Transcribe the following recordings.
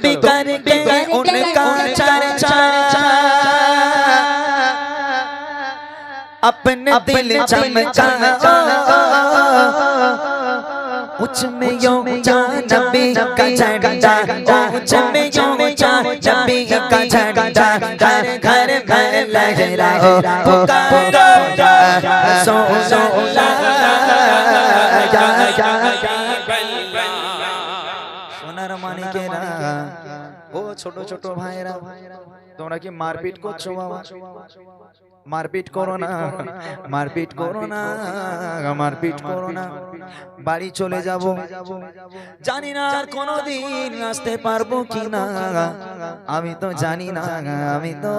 भी करके उनका चर्चा अपने दिल चमका उच्च में ऊंचा नबी का झंडा उच्च में ऊंचा नबी का झंडा घर घर में लहराओ पुकारो सोला সোনার মানিকেরা ও ছোট ছোট ভাইরা তোমরা কি মারপিট করছো বাবা মারপিট করো না মারপিট করো না মারপিট করো না বাড়ি চলে যাব জানি না আর কোনোদিন আসতে পারবো কিনা আমি তো জানি না আমি তো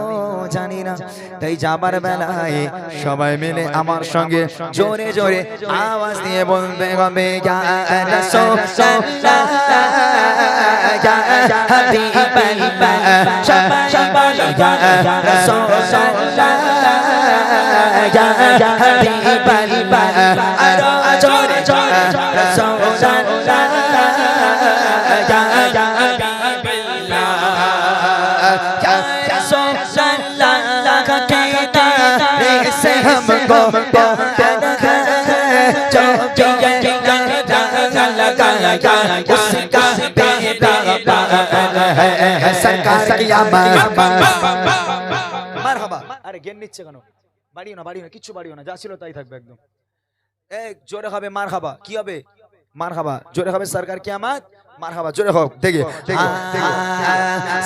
জানি না তাই যাবার বেলায় সবাই মিলে আমার সঙ্গে জোরে জোরে আওয়াজ দিয়ে বলতে হবে ইয়া রাসূলুল্লাহ ইয়া হাবিবাল্লাহ সবাই ইয়া রাসূলুল্লাহ ইয়া হাবিবাল্লাহ আরো জোরে জোরে রাসূলুল্লাহ ইয়া হাবিবাল্লাহ ইয়া রাসূলুল্লাহ का कहना से हमको प्यार है जो लगाया उसका बेटा है सरकार की মারহাবা আরে জ্ঞান নিচ্ছে কেন বাড়িও না কিচ্ছু বাড়িও না যা ছিল তাই থাকবে একদম এক জোরে হবে মারহাবা কি হবে মারহাবা জোরে হবে সরকার কি আমাত মারহাবা জোরে হোক দেখে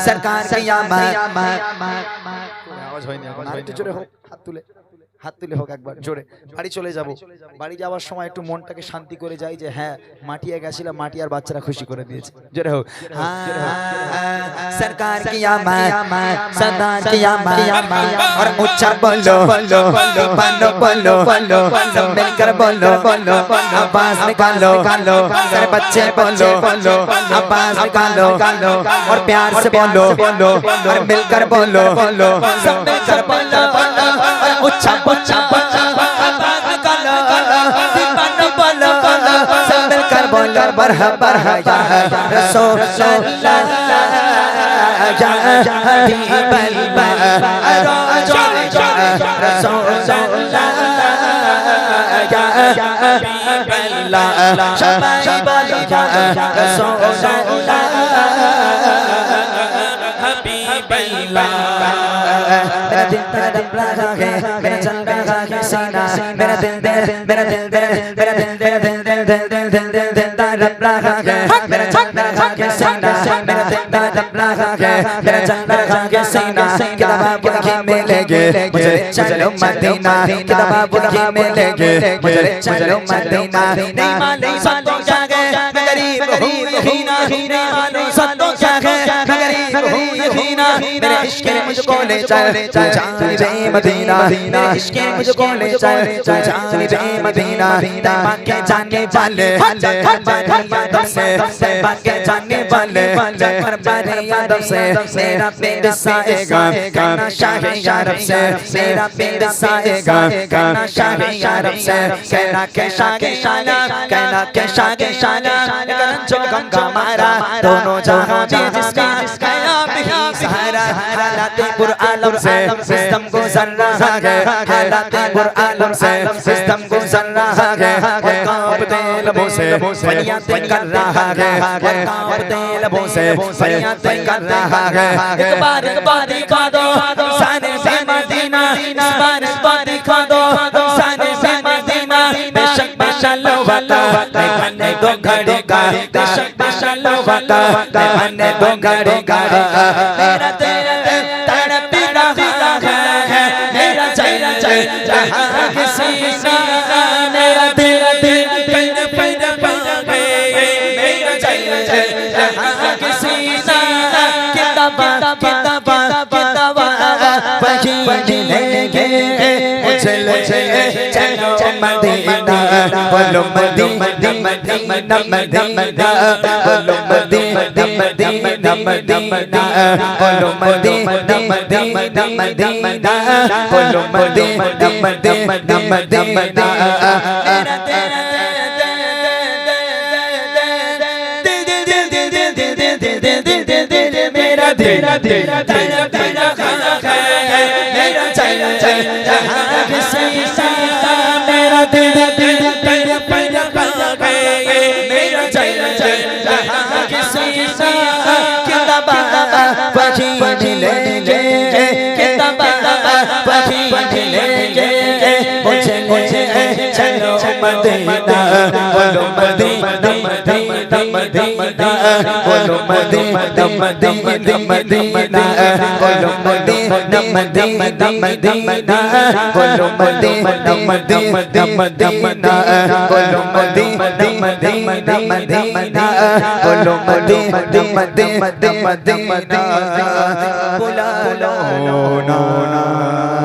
সরকার কি আমাত আওয়াজ হয়নি আরেকটু জোরে হোক হাত তুলে হোক একবার জোরে বাড়ি চলে যাব বাড়ি যাওয়ার সময় একটু মনটাকে শান্তি করে যাই যে হ্যাঁ মাটিয়া গেছিলাম মাটিয়ার বাচ্চারা খুশি করে দিয়েছে জোরে হোক সরকার কি আমাত সরদার কি আমাত और ऊंचा बोलो पानो बोलो सब मिलकर बोलो आवाज निकालो सारे बच्चे बोलो आवाज निकालो और प्यार से बोलो और मिलकर बोलो सब मिलकर बोलो ऊंचा आवाज निकालो पानो बोलो सब मिलकर बोलो मरहबा या रसूलुल्लाह या हबीबल्लाह रसूलुल्लाह या हबीबल्लाह सबाई बोलो या रसूलुल्लाह हबीबल्लाह मेरा दिल तड़प रहा है मेरा चल रहा है सीना मेरा दिल तड़प रहा है मेरा चल रहा है सीना मेरा दिल तड़प रहा है मेरा चल रहा है सीना किताब की मिलेंगे मुझे चलो मदीना किताब की मिलेंगे मुझे चलो मदीना नहीं मालूम सत्तो क्या है मैं गरीब हूँ हीना नहीं मालूम सत्तो क्या है मैं गरीब हूँ हीना मेरे इश्क ने मुझको ले चल जाने मदीना मेरे इश्क ने मुझको ले चल जाने मदीना बाके जाने वाले यादव से बाके जाने वाले यादव से मेरा पेट साएगा कहना शाह यारब से मेरा पेट साएगा कहना शाह यारब से कहना के शाला कहना के शाला जो गंगा मारा दोनों जहां में जिसका आप ही सहारा हालात बुर आलम से सिस्टम गुजर रहा है हालात बुर आलम से सिस्टम गुजर रहा है कांपते लबों से फरियादें कर रहा है कांपते लबों से फरियादें कर रहा है एक बार दिखा दो साने से मदीना एक बार दिखा दो साने से मदीना बेशक माशाअल्लाह वाला मैंने दो घड़ी का बेशक माशाअल्लाह वाला मैंने दो घड़ी का मेरा तेरा तड़प रहा है मेरा चेहरा जहां किसी सीना मेरा तेरा पैर पावे मेरा चेहरा जहां किसी सीना किताब वही लेंगे मुझे चलो मदीना बोलो मदीना बोलो मदीना बोलो मदीना बोलो मदीना मेरा तेरा दिल मेरा दिल तड़प रहा है मेरा चल चल जहां के सीना मेरा दिल तड़प रहा है मेरा चल चल जहां के सीना किताब वही लेंगे किताब वही लेंगे मुझे चलो मदीना बोलो मदीना मदीना मदीना बोलो मदीना मदीना मदीना बोलो मदीना मदीना मदीना बोलो मदीना मदीना मदीना बोलो मदीना मदीना मदीना बोलो मदीना मदीना मदीना बुला लो ना